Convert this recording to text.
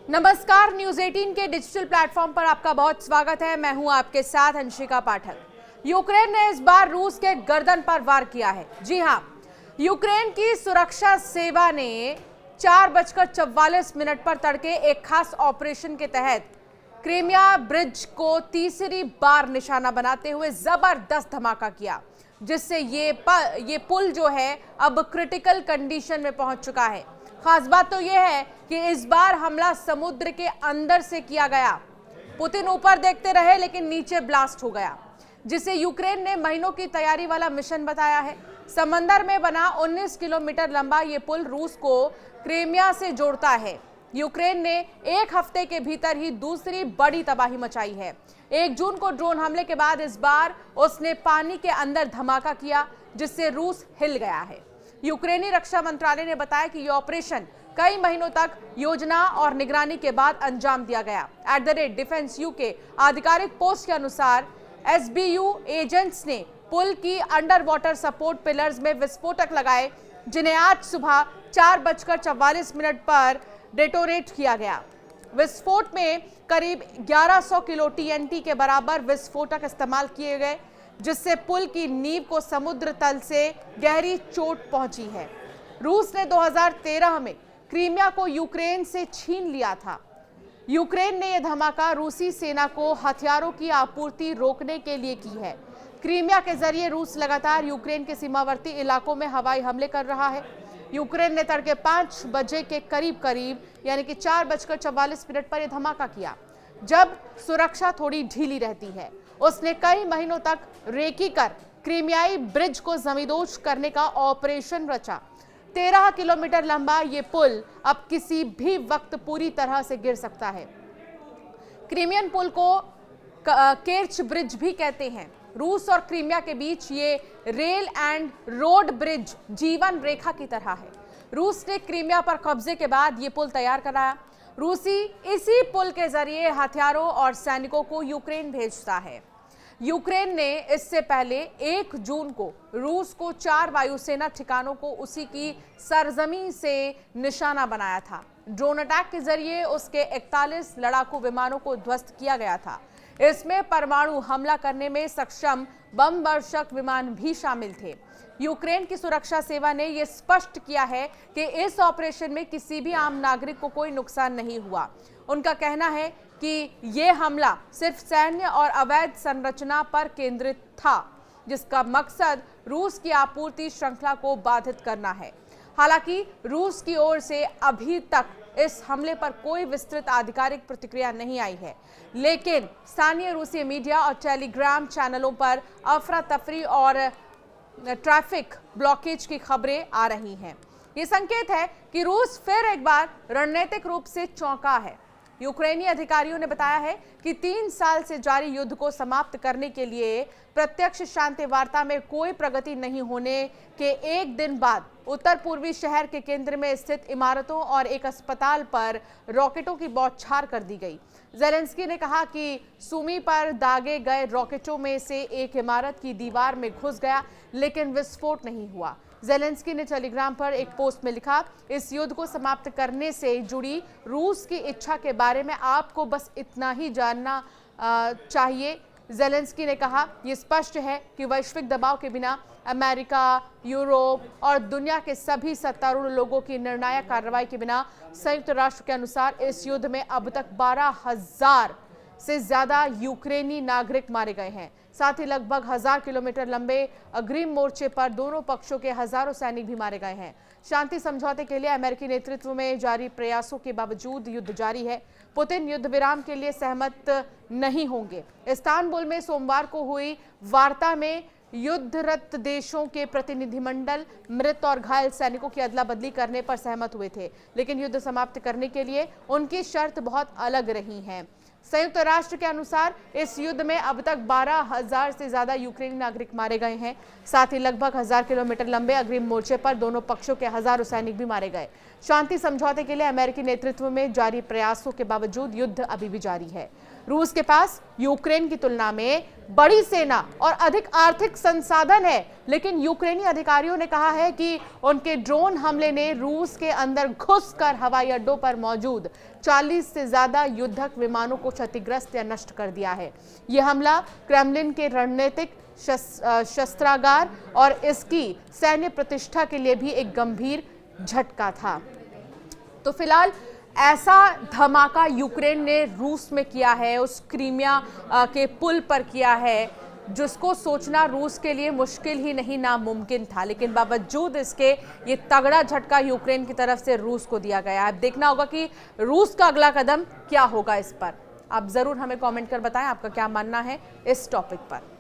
नमस्कार, न्यूज 18 के digital platform पर आपका बहुत स्वागत है। मैं हूं आपके साथ अंशिका पाठक। यूक्रेन ने इस बार रूस के गर्दन पर वार किया है। जी हां, यूक्रेन की सुरक्षा सेवा ने 4:44 पर तड़के एक खास ऑपरेशन के तहत क्रीमिया ब्रिज को तीसरी बार निशाना बनाते हुए जबरदस्त धमाका किया, जिससे ये पुल जो है अब क्रिटिकल कंडीशन में पहुंच चुका है। खास बात तो यह है कि इस बार हमला समुद्र के अंदर से किया गया। पुतिन ऊपर देखते रहे लेकिन नीचे ब्लास्ट हो गया, जिसे यूक्रेन ने महीनों की तैयारी वाला मिशन बताया है। समंदर में बना 19 किलोमीटर लंबा ये पुल रूस को क्रीमिया से जोड़ता है। यूक्रेन ने एक हफ्ते के भीतर ही दूसरी बड़ी तबाही मचाई है। 1 जून को ड्रोन हमले के बाद इस बार उसने पानी के अंदर धमाका किया, जिससे रूस हिल गया है। यूक्रेनी रक्षा मंत्रालय ने बताया कि यह ऑपरेशन कई महीनों तक योजना और निगरानी के बाद अंजाम दिया गया। @डिफेंस यूके आधिकारिक पोस्ट के अनुसार SBU एजेंट्स ने पुल की अंडर वाटर सपोर्ट पिलर्स में विस्फोटक लगाए, जिन्हें आज सुबह 4:44 पर डेटोनेट किया गया। विस्फोट में करीब 1100 किलो TNT के बराबर विस्फोटक इस्तेमाल किए गए, जिससे पुल की नींव को समुद्र तल से गहरी चोट पहुंची है। रूस ने 2013 में क्रीमिया को यूक्रेन से छीन लिया था। यूक्रेन ने यह धमाका रूसी सेना को हथियारों की आपूर्ति रोकने के लिए की है। क्रीमिया के जरिए रूस लगातार यूक्रेन के सीमावर्ती इलाकों में हवाई हमले कर रहा है। यूक्रेन ने तड़के 5 बजे के करीब यानी कि 4:44 पर यह धमाका किया, जब सुरक्षा थोड़ी ढीली रहती है। उसने कई महीनों तक रेकी कर क्रीमियाई ब्रिज को जमींदोज करने का ऑपरेशन रचा। 13 किलोमीटर लंबा ये पुल अब किसी भी वक्त पूरी तरह से गिर सकता है। क्रीमियन पुल को केर्च ब्रिज भी कहते हैं। रूस और क्रीमिया के बीच ये रेल एंड रोड ब्रिज जीवन रेखा की तरह है। रूस ने क्रीमिया पर कब्जे के बाद ये पुल तैयार कराया। रूसी इसी पुल के जरिए हथियारों और सैनिकों को यूक्रेन भेजता है। यूक्रेन ने इससे पहले 1 जून को रूस को 4 वायुसेना ठिकानों को उसी की सरजमीं से निशाना बनाया था। ड्रोन अटैक के जरिए उसके 41 लड़ाकू विमानों को ध्वस्त किया गया था। इसमें परमाणु हमला करने में सक्षम बम वर्षक विमान भी शामिल थे। यूक्रेन की सुरक्षा सेवा ने यह स्पष्ट किया है कि इस ऑपरेशन में किसी भी आम नागरिक को कोई नुकसान नहीं हुआ। उनका कहना है कि यह हमला सिर्फ सैन्य और अवैध संरचना पर केंद्रित था, जिसका मकसद रूस की आपूर्ति श्रृंखला को बाधित करना है। हालांकि रूस की ओर से अभी तक इस हमले पर कोई विस्तृत आधिकारिक प्रतिक्रिया नहीं आई है, लेकिन स्थानीय रूसी मीडिया और टेलीग्राम चैनलों पर अफरा तफरी और ट्रैफिक ब्लॉकेज की खबरें आ रही हैं। ये संकेत है कि रूस फिर एक बार रणनीतिक रूप से चौंका है। यूक्रेनी अधिकारियों ने बताया है कि 3 साल से जारी युद्ध को समाप्त करने के लिए प्रत्यक्ष शांति वार्ता में कोई प्रगति नहीं होने के एक दिन बाद उत्तर पूर्वी शहर के केंद्र में स्थित इमारतों और एक अस्पताल पर रॉकेटों की बौछार कर दी गई। ज़ेलेंस्की ने कहा कि सुमी पर दागे गए रॉकेटों में से एक इमारत की दीवार में घुस गया, लेकिन विस्फोट नहीं हुआ। ज़ेलेंस्की ने टेलीग्राम पर एक पोस्ट में लिखा, इस युद्ध को समाप्त करने से जुड़ी रूस की इच्छा के बारे में आपको बस इतना ही जानना चाहिए। ज़ेलेंस्की ने कहा, यह स्पष्ट है कि वैश्विक दबाव के बिना अमेरिका, यूरोप और दुनिया के सभी सत्तारूढ़ लोगों की निर्णायक कार्रवाई के बिना संयुक्त राष्ट्र के अनुसार इस युद्ध में अब तक 12,000 से ज्यादा यूक्रेनी नागरिक मारे गए हैं। साथ ही लगभग 1000 किलोमीटर लंबे अग्रिम मोर्चे पर दोनों पक्षों के हजारों सैनिक भी मारे गए हैं। शांति समझौते के लिए अमेरिकी नेतृत्व में जारी प्रयासों के बावजूद युद्ध जारी है। पुतिन युद्ध विराम के लिए सहमत नहीं होंगे। इस्तांबुल में सोमवार को हुई वार्ता में युद्धरत देशों के प्रतिनिधिमंडल मृत और घायल सैनिकों की अदला बदली करने पर सहमत हुए थे, लेकिन युद्ध समाप्त करने के लिए उनकी शर्त बहुत अलग रही है। संयुक्त राष्ट्र के अनुसार इस युद्ध में अब तक 12,000 से ज्यादा यूक्रेनी नागरिक मारे गए हैं। साथ ही लगभग 1000 किलोमीटर लंबे अग्रिम मोर्चे पर दोनों पक्षों के हजारों सैनिक भी मारे गए। शांति समझौते के लिए अमेरिकी नेतृत्व में जारी प्रयासों के बावजूद युद्ध अभी भी जारी है। रूस के पास यूक्रेन की तुलना में बड़ी सेना और अधिक आर्थिक संसाधन है, लेकिन यूक्रेनी अधिकारियों ने कहा है कि उनके ड्रोन हमले ने रूस के अंदर घुसकर हवाई अड्डों पर मौजूद 40 से ज्यादा युद्धक विमानों को क्षतिग्रस्त या नष्ट कर दिया है। यह हमला क्रेमलिन के रणनीतिक शस्त्रागार और इसकी सैन्य प्रतिष्ठा के लिए भी एक गंभीर झटका था। तो फिलहाल ऐसा धमाका यूक्रेन ने रूस में किया है, उस क्रीमिया के पुल पर किया है, जिसको सोचना रूस के लिए मुश्किल ही नहीं नामुमकिन था। लेकिन बावजूद इसके ये तगड़ा झटका यूक्रेन की तरफ से रूस को दिया गया। अब देखना होगा कि रूस का अगला कदम क्या होगा इस पर। आप जरूर हमें कमेंट कर बताएं आपका क्या मानना है इस टॉपिक पर।